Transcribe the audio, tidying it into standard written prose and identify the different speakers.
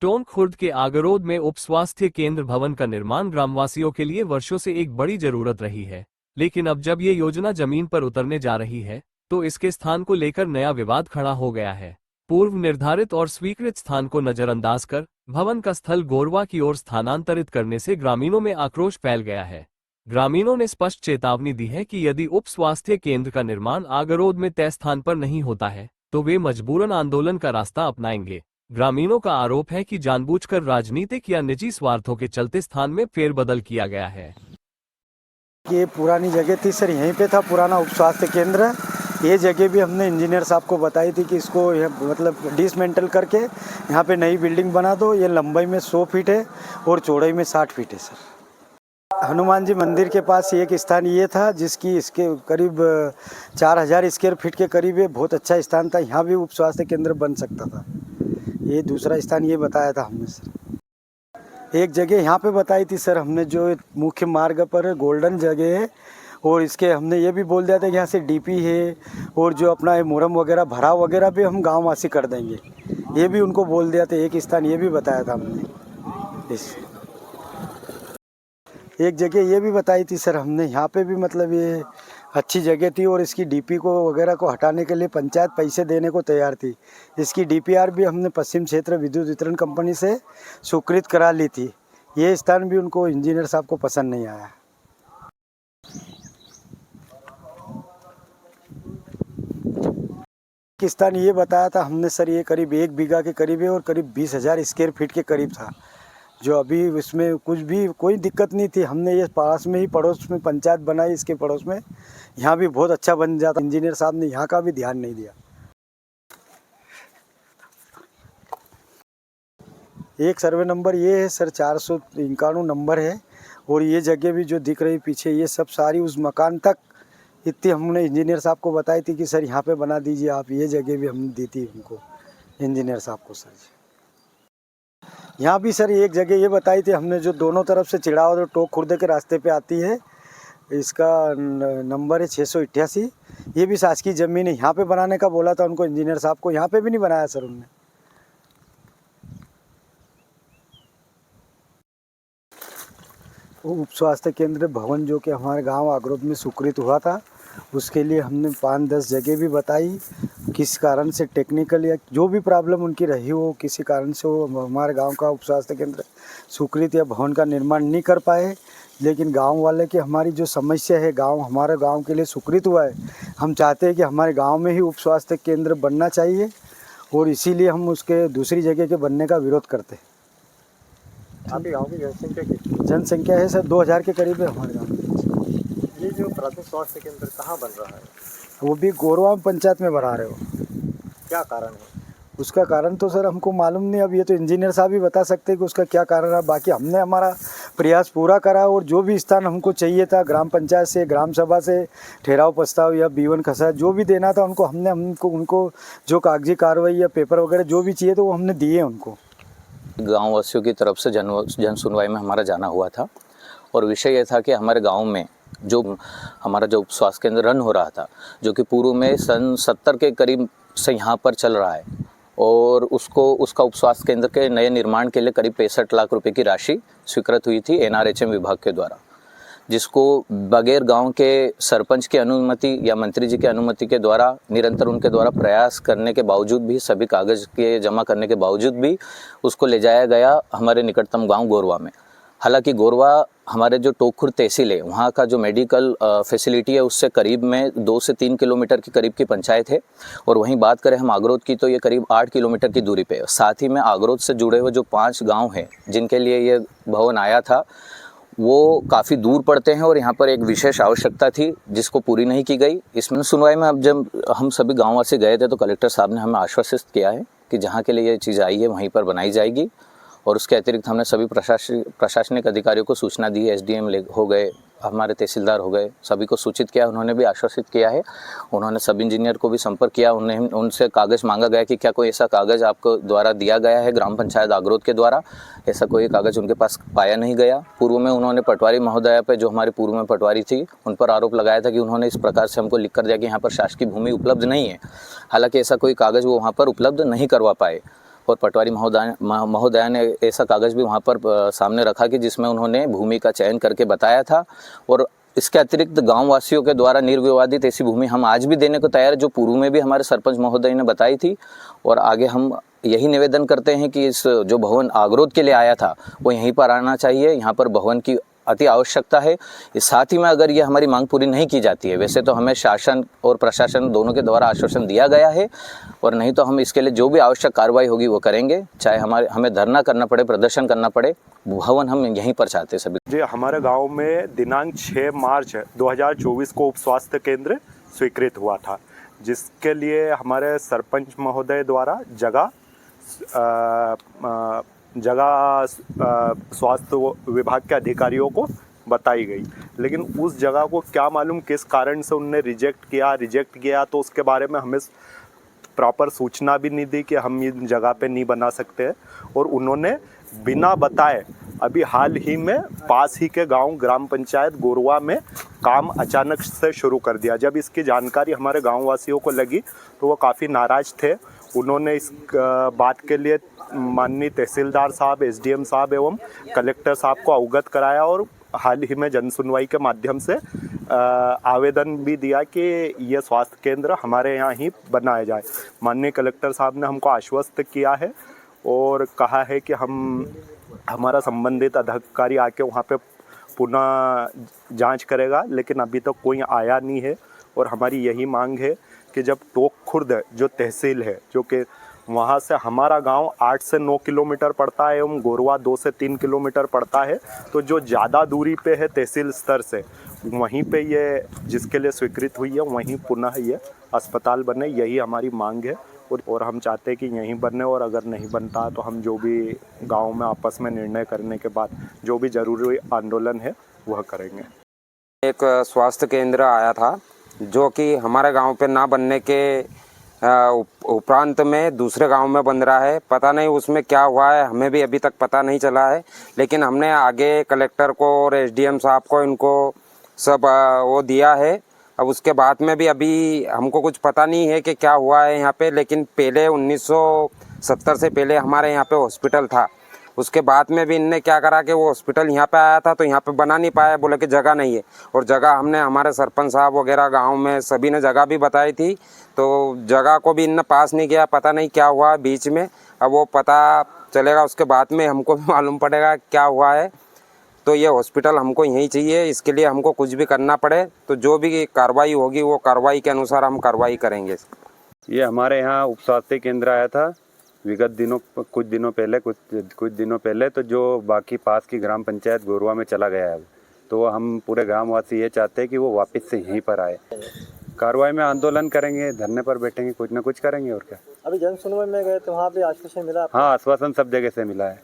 Speaker 1: टोंक खुर्द के आगरोद में उप स्वास्थ्य केंद्र भवन का निर्माण ग्रामवासियों के लिए वर्षों से एक बड़ी जरूरत रही है, लेकिन अब जब ये योजना जमीन पर उतरने जा रही है तो इसके स्थान को लेकर नया विवाद खड़ा हो गया है। पूर्व निर्धारित और स्वीकृत स्थान को नजरअंदाज कर भवन का स्थल गोरवा की ओर स्थानांतरित करने से ग्रामीणों में आक्रोश फैल गया है। ग्रामीणों ने स्पष्ट चेतावनी दी है कि यदि उप स्वास्थ्य केंद्र का निर्माण आगरोद में तय स्थान पर नहीं होता है तो वे मजबूरन आंदोलन का रास्ता अपनाएंगे। ग्रामीणों का आरोप है कि जानबूझकर राजनीतिक या निजी स्वार्थों के चलते स्थान में फेरबदल किया गया है।
Speaker 2: ये पुरानी जगह थी सर, यहीं पे था पुराना उप स्वास्थ्य केंद्र। ये जगह भी हमने इंजीनियर साहब को बताई थी कि इसको मतलब डिसमेंटल करके यहाँ पे नई बिल्डिंग बना दो। ये लंबाई में 100 फीट है और चौड़ाई में 60 फीट है सर। हनुमान जी मंदिर के पास एक स्थान ये था जिसकी इसके करीब 4000 स्क्वायर फीट के करीब है। बहुत अच्छा स्थान था, यहाँ भी उप स्वास्थ्य केंद्र बन सकता था। ये दूसरा स्थान ये बताया था हमने सर। एक जगह यहाँ पे बताई थी सर हमने, जो मुख्य मार्ग पर गोल्डन जगह है, और इसके हमने ये भी बोल दिया था कि यहाँ से डीपी है और जो अपना मोरम वगैरह भराव वगैरह भी हम गाँव वासी कर देंगे। ये भी उनको बोल दिया था। एक स्थान ये भी बताया था हमने। इस एक जगह ये भी बताई थी सर हमने, यहाँ पे भी मतलब ये अच्छी जगह थी और इसकी डीपी को वगैरह को हटाने के लिए पंचायत पैसे देने को तैयार थी। इसकी डीपीआर भी हमने पश्चिम क्षेत्र विद्युत वितरण कंपनी से स्वीकृत करा ली थी। ये स्थान भी उनको इंजीनियर साहब को पसंद नहीं आया। स्थान ये बताया था हमने सर, ये करीब 1 बीघा के करीब है और करीब 20,000 स्क्वायर फीट के करीब था, जो अभी इसमें कुछ भी कोई दिक्कत नहीं थी। हमने ये पास में ही पड़ोस में पंचायत बनाई, इसके पड़ोस में, यहाँ भी बहुत अच्छा बन जाता। इंजीनियर साहब ने यहाँ का भी ध्यान नहीं दिया। एक सर्वे नंबर ये है सर, 491 नंबर है। और ये जगह भी जो दिख रही पीछे, ये सब सारी उस मकान तक इतनी हमने इंजीनियर साहब को बताई थी कि सर यहाँ पे बना दीजिए आप। ये जगह भी हमने दी थी उनको, इंजीनियर साहब को सर। यहाँ भी सर एक जगह ये बताई थी हमने, जो दोनों तरफ से चिड़ाव और टोक खुर्द के रास्ते पे आती है। इसका नंबर है 688। ये भी शासकीय ज़मीन है, यहाँ पे बनाने का बोला था उनको इंजीनियर साहब को। यहाँ पे भी नहीं बनाया सर उन्होंने। उप स्वास्थ्य केंद्र भवन जो कि हमारे गांव आगरोद में स्वीकृत हुआ था, उसके लिए हमने 5-10 जगह भी बताई। किस कारण से टेक्निकल या जो भी प्रॉब्लम उनकी रही हो, किसी कारण से वो हमारे गांव का उप स्वास्थ्य केंद्र स्वीकृत या भवन का निर्माण नहीं कर पाए। लेकिन गांव वाले की हमारी जो समस्या है, गांव हमारे गांव के लिए स्वीकृत हुआ है। हम चाहते हैं कि हमारे गांव में ही उप स्वास्थ्य केंद्र बनना चाहिए और इसीलिए हम उसके दूसरी जगह के बनने का विरोध करते हैं।
Speaker 3: आपके गांव की जनसंख्या कितनी?
Speaker 2: जनसंख्या है सर 2000 के करीब है हमारे गाँव में।
Speaker 3: ये जो प्राथमिक स्वास्थ्य केंद्र कहाँ बन रहा है?
Speaker 2: वो भी गोरवा पंचायत में बना रहे हो।
Speaker 3: क्या कारण है
Speaker 2: उसका? कारण तो सर हमको मालूम नहीं। अब ये तो इंजीनियर साहब ही बता सकते हैं कि उसका क्या कारण है। बाकी हमने हमारा प्रयास पूरा करा और जो भी स्थान हमको चाहिए था, ग्राम पंचायत से, ग्राम सभा से ठहराव प्रस्ताव या B1 खसा जो भी देना था उनको जो कागजी कार्रवाई या पेपर वगैरह जो भी चाहिए तो वो हमने दिए उनको।
Speaker 4: गाँव वासियों की तरफ से जन सुनवाई में हमारा जाना हुआ था और विषय ये था कि हमारे गांव में जो हमारा जो स्वास्थ्य केंद्र रन हो रहा था, जो कि पूर्व में सन 70 के करीब से यहाँ पर चल रहा है, और उसका उप स्वास्थ्य केंद्र के नए निर्माण के लिए करीब 65 लाख रुपए की राशि स्वीकृत हुई थी NRHM विभाग के द्वारा, जिसको बगैर गांव के सरपंच की अनुमति या मंत्री जी की अनुमति के द्वारा निरंतर उनके द्वारा प्रयास करने के बावजूद भी, सभी कागज के जमा करने के बावजूद भी उसको ले जाया गया हमारे निकटतम गांव गोरवा में। हालांकि गोरवा हमारे जो टोंक खुर्द तहसील है, वहाँ का जो मेडिकल फैसिलिटी है उससे करीब में 2 से 3 किलोमीटर के करीब की पंचायत है। और वहीं बात करें हम आगरोद की तो ये करीब 8 किलोमीटर की दूरी पे है। साथ ही में आगरोद से जुड़े हुए जो 5 गांव हैं जिनके लिए ये भवन आया था, वो काफ़ी दूर पड़ते हैं और यहाँ पर एक विशेष आवश्यकता थी जिसको पूरी नहीं की गई। इसमें सुनवाई में अब जब हम सभी गाँववासी गए थे तो कलेक्टर साहब ने हमें आश्वस्त किया है कि जहाँ के लिए ये चीज़ आई है वहीं पर बनाई जाएगी। और उसके अतिरिक्त हमने सभी प्रशासनिक अधिकारियों को सूचना दी है। SDM हो गए, हमारे तहसीलदार हो गए, सभी को सूचित किया। उन्होंने भी आश्वासित किया है। उन्होंने सब इंजीनियर को भी संपर्क किया। उनसे कागज़ मांगा गया कि क्या कोई ऐसा कागज़ आपको द्वारा दिया गया है ग्राम पंचायत आगरोद के द्वारा। ऐसा कोई कागज़ उनके पास पाया नहीं गया। पूर्व में उन्होंने पटवारी महोदया पे, जो हमारी पूर्व में पटवारी थी, उन पर आरोप लगाया था कि उन्होंने इस प्रकार से हमको लिख कर दिया कि यहाँ पर शासकीय भूमि उपलब्ध नहीं है। हालाँकि ऐसा कोई कागज़ वो वहाँ पर उपलब्ध नहीं करवा पाए। और पटवारी महोदया ने ऐसा कागज़ भी वहाँ पर सामने रखा कि जिसमें उन्होंने भूमि का चयन करके बताया था। और इसके अतिरिक्त गाँव वासियों के द्वारा निर्विवादित ऐसी भूमि हम आज भी देने को तैयार है, जो पूर्व में भी हमारे सरपंच महोदय ने बताई थी। और आगे हम यही निवेदन करते हैं कि इस जो भवन आगरोध के लिए आया था वो यहीं पर आना चाहिए। यहाँ पर भवन की अति आवश्यकता है। इस साथ ही में अगर ये हमारी मांग पूरी नहीं की जाती है, वैसे तो हमें शासन और प्रशासन दोनों के द्वारा आश्वासन दिया गया है, और नहीं तो हम इसके लिए जो भी आवश्यक कार्रवाई होगी वो करेंगे, चाहे हमें धरना करना पड़े, प्रदर्शन करना पड़े। भवन हम यहीं पर चाहते हैं सभी।
Speaker 5: जी, हमारे गांव में दिनांक 6 मार्च 2024 को उप स्वास्थ्य केंद्र स्वीकृत हुआ था, जिसके लिए हमारे सरपंच महोदय द्वारा जगह स्वास्थ्य विभाग के अधिकारियों को बताई गई। लेकिन उस जगह को क्या मालूम किस कारण से उनने रिजेक्ट किया, तो उसके बारे में हमें प्रॉपर सूचना भी नहीं दी कि हम इन जगह पे नहीं बना सकते हैं। और उन्होंने बिना बताए अभी हाल ही में पास ही के गांव ग्राम पंचायत गोरवा में काम अचानक से शुरू कर दिया। जब इसकी जानकारी हमारे गाँव वासियों को लगी तो वो काफ़ी नाराज़ थे। उन्होंने इस बात के लिए माननीय तहसीलदार साहब, एसडीएम साहब एवं कलेक्टर साहब को अवगत कराया, और हाल ही में जनसुनवाई के माध्यम से आवेदन भी दिया कि यह स्वास्थ्य केंद्र हमारे यहाँ ही बनाया जाए। माननीय कलेक्टर साहब ने हमको आश्वस्त किया है और कहा है कि हमारा संबंधित अधिकारी आके वहाँ पे पुनः जांच करेगा, लेकिन अभी तक कोई आया नहीं है। और हमारी यही मांग है कि जब टोक खुर्द जो तहसील है, जो कि वहाँ से हमारा गांव 8 से 9 किलोमीटर पड़ता है एवं गोरवा 2 से 3 किलोमीटर पड़ता है, तो जो ज़्यादा दूरी पे है तहसील स्तर से, वहीं पे ये जिसके लिए स्वीकृत हुई है वहीं पुनः ये अस्पताल बने, यही हमारी मांग है। और हम चाहते हैं कि यहीं बने, और अगर नहीं बनता तो हम जो भी गांव में आपस में निर्णय करने के बाद जो भी ज़रूरी आंदोलन है वह करेंगे।
Speaker 6: एक स्वास्थ्य केंद्र आया था जो कि हमारे गांव पे ना बनने के उपरांत में दूसरे गांव में बन रहा है। पता नहीं उसमें क्या हुआ है, हमें भी अभी तक पता नहीं चला है। लेकिन हमने आगे कलेक्टर को और एसडीएम साहब को इनको सब वो दिया है। अब उसके बाद में भी अभी हमको कुछ पता नहीं है कि क्या हुआ है यहाँ पे। लेकिन पहले 1970 से पहले हमारे यहाँ पे हॉस्पिटल था। उसके बाद में भी इनने क्या करा कि वो हॉस्पिटल यहाँ पे आया था तो यहाँ पे बना नहीं पाया, बोले कि जगह नहीं है। और जगह हमने हमारे सरपंच साहब वगैरह गांव में सभी ने जगह भी बताई थी, तो जगह को भी इनने पास नहीं किया। पता नहीं क्या हुआ बीच में, अब वो पता चलेगा उसके बाद में हमको भी मालूम पड़ेगा क्या हुआ है। तो ये हॉस्पिटल हमको यहीं चाहिए, इसके लिए हमको कुछ भी करना पड़े तो जो भी कार्रवाई होगी वो कार्रवाई के अनुसार हम कार्रवाई करेंगे।
Speaker 7: ये हमारे यहाँ उप स्वास्थ्य केंद्र आया था विगत दिनों, कुछ दिनों पहले तो जो बाकी पास की ग्राम पंचायत गोरवा में चला गया है, तो हम पूरे ग्रामवासी ये चाहते हैं कि वो वापस से यहीं पर आए। कार्रवाई में आंदोलन करेंगे, धरने पर बैठेंगे, कुछ ना कुछ करेंगे और क्या।
Speaker 3: अभी जन सुनवाई में गए तो वहाँ भी आश्वासन मिला?
Speaker 7: हाँ, आश्वासन सब जगह से मिला है।